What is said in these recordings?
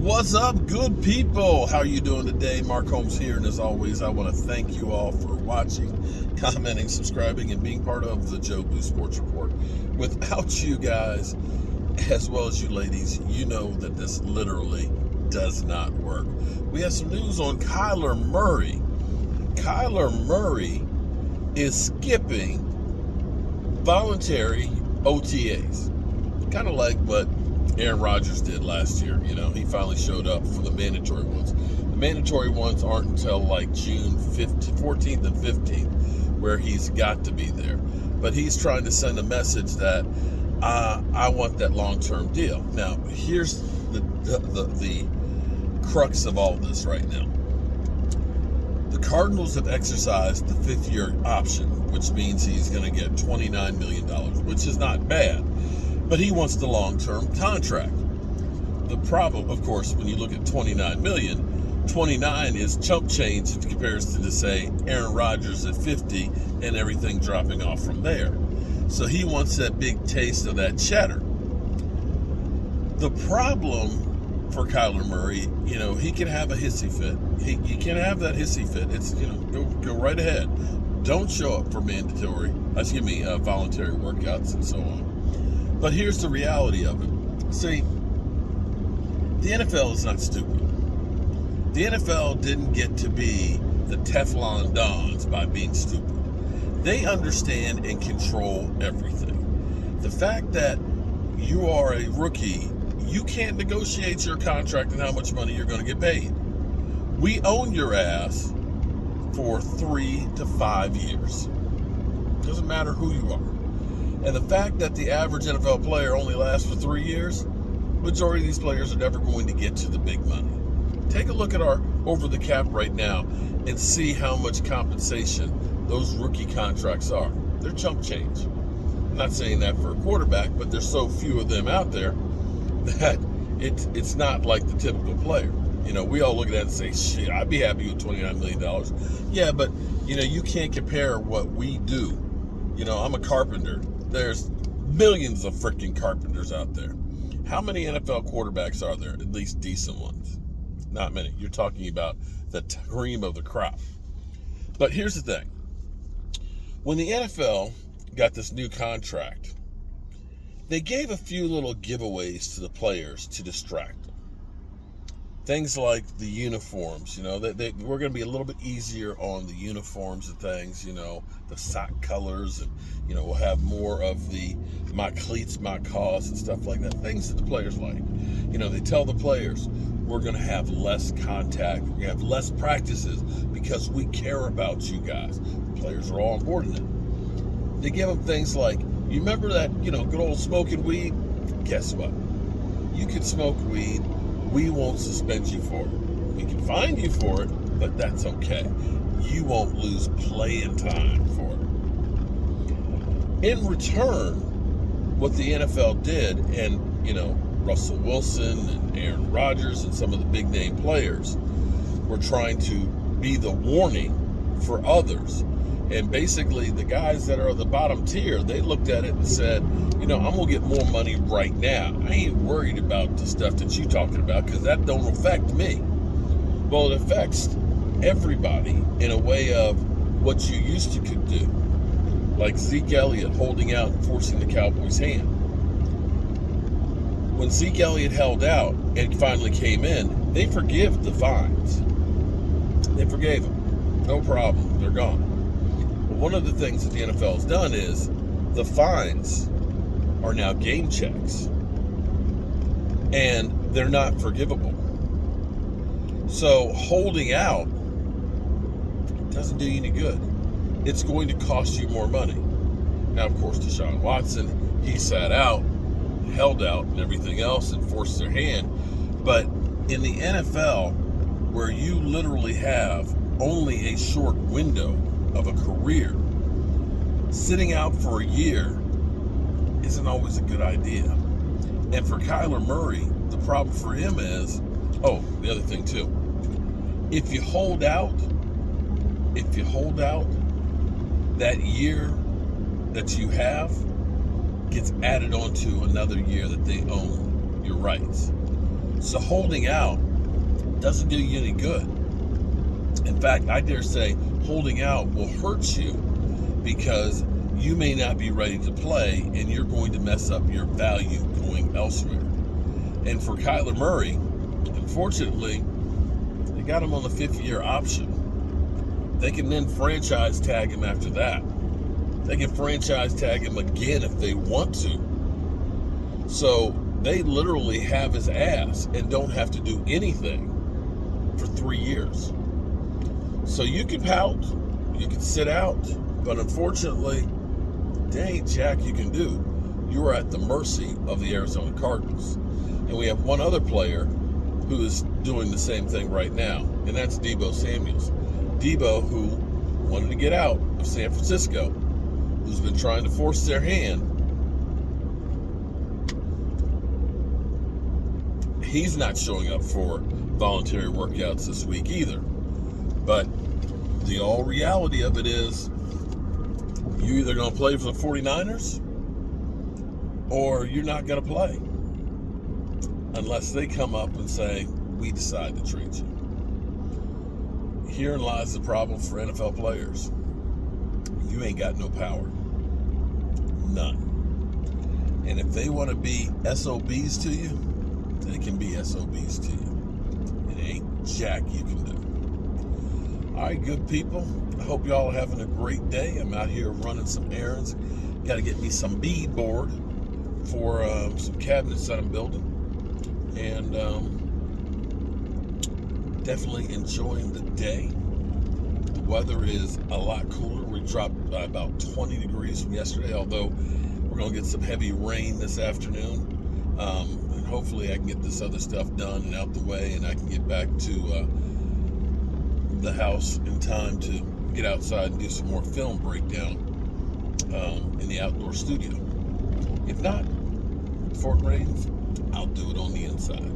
What's up, good people? How are you doing today? Mark Holmes here, and as always, I want to thank you all for watching, commenting, subscribing, and being part of the Joe Boo Sports Report. Without you guys, as well as you ladies, you know that this literally does not work. We have some news on Kyler Murray. Kyler Murray is skipping voluntary OTAs, kind of like what Aaron Rodgers did last year. You know, he finally showed up for the mandatory ones. The mandatory ones aren't until like June 14th and 15th, where he's got to be there. But he's trying to send a message that I want that long-term deal. Now, here's the crux of all this right now. The Cardinals have exercised the fifth-year option, which means he's going to get $29 million, which is not bad. But he wants the long-term contract. The problem, of course, when you look at $29 million, 29 is chump change in comparison to, say, Aaron Rodgers at 50 and everything dropping off from there. So he wants that big taste of that cheddar. The problem for Kyler Murray, you know, he can have a hissy fit. He can have that hissy fit. It's, you know, go right ahead. Don't show up for voluntary workouts and so on. But here's the reality of it. See, the NFL is not stupid. The NFL didn't get to be the Teflon Dons by being stupid. They understand and control everything. The fact that you are a rookie, you can't negotiate your contract and how much money you're going to get paid. We own your ass for 3 to 5 years. Doesn't matter who you are. And the fact that the average NFL player only lasts for 3 years, majority of these players are never going to get to the big money. Take a look at our over the cap right now and see how much compensation those rookie contracts are. They're chump change. I'm not saying that for a quarterback, but there's so few of them out there that it's not like the typical player. You know, we all look at that and say, shit, I'd be happy with $29 million. Yeah, but, you know, you can't compare what we do. You know, I'm a carpenter. There's millions of freaking carpenters out there. How many NFL quarterbacks are there? At least decent ones. Not many. You're talking about the cream of the crop. But here's the thing. When the NFL got this new contract, they gave a few little giveaways to the players to distract them. Things like the uniforms, you know, we're going to be a little bit easier on the uniforms and things, you know, the sock colors, and, you know, we'll have more of my cleats, my cause, and stuff like that. Things that the players like. You know, they tell the players, we're going to have less contact, we're going to have less practices because we care about you guys. The players are all on board in it. They give them things like, you remember that, you know, good old smoking weed? Guess what? You can smoke weed. We won't suspend you for it. We can fine you for it, but that's okay. You won't lose playing time for it. In return, what the NFL did, and, you know, Russell Wilson and Aaron Rodgers and some of the big name players were trying to be the warning for others. And basically, the guys that are at the bottom tier, they looked at it and said, you know, I'm going to get more money right now. I ain't worried about the stuff that you talking about because that don't affect me. Well, it affects everybody in a way of what you used to could do. Like Zeke Elliott holding out and forcing the Cowboys' hand. When Zeke Elliott held out and finally came in, they forgive the fines. They forgave them. No problem. They're gone. One of the things that the NFL has done is the fines are now game checks, and they're not forgivable. So holding out doesn't do you any good. It's going to cost you more money. Now, of course, Deshaun Watson, he sat out, held out, and everything else, and forced their hand. But in the NFL, where you literally have only a short window of a career, sitting out for a year isn't always a good idea. And for Kyler Murray, the problem for him is, the other thing too, if you hold out, that year that you have gets added onto another year that they own your rights. So holding out doesn't do you any good. In fact, I dare say holding out will hurt you because you may not be ready to play and you're going to mess up your value going elsewhere. And for Kyler Murray, unfortunately, they got him on the 5th-year option. They can then franchise tag him after that. They can franchise tag him again if they want to. So they literally have his ass and don't have to do anything for 3 years. So you can pout, you can sit out, but unfortunately, there ain't jack you can do. You are at the mercy of the Arizona Cardinals. And we have one other player who is doing the same thing right now, and that's Deebo Samuels. Deebo, who wanted to get out of San Francisco, who's been trying to force their hand. He's not showing up for voluntary workouts this week either. But the all reality of it is, you either going to play for the 49ers or you're not going to play. Unless they come up and say, we decide to trade you. Herein lies the problem for NFL players. You ain't got no power. None. And if they want to be SOBs to you, they can be SOBs to you. It ain't jack you can do. All right, good people. I hope y'all are having a great day. I'm out here running some errands. Got to get me some beadboard for some cabinets that I'm building. And definitely enjoying the day. The weather is a lot cooler. We dropped by about 20 degrees from yesterday, although we're going to get some heavy rain this afternoon. And hopefully I can get this other stuff done and out the way, and I can get back to the house in time to get outside and do some more film breakdown in the outdoor studio. If not, before it rains, I'll do it on the inside.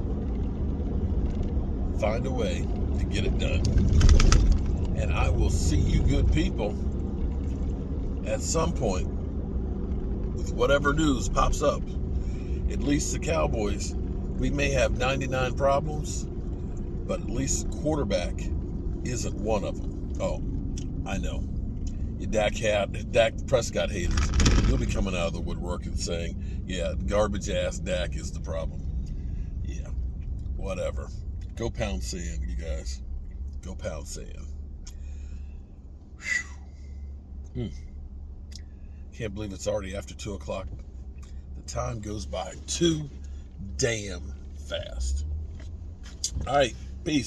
Find a way to get it done. And I will see you good people at some point with whatever news pops up. At least the Cowboys, we may have 99 problems, but at least the quarterback isn't one of them. Oh, I know. You Dak Prescott haters, you'll be coming out of the woodwork and saying, yeah, garbage ass Dak is the problem. Yeah, whatever. Go pound sand, you guys. Go pound sand. Can't believe it's already after 2 o'clock. The time goes by too damn fast. All right, peace.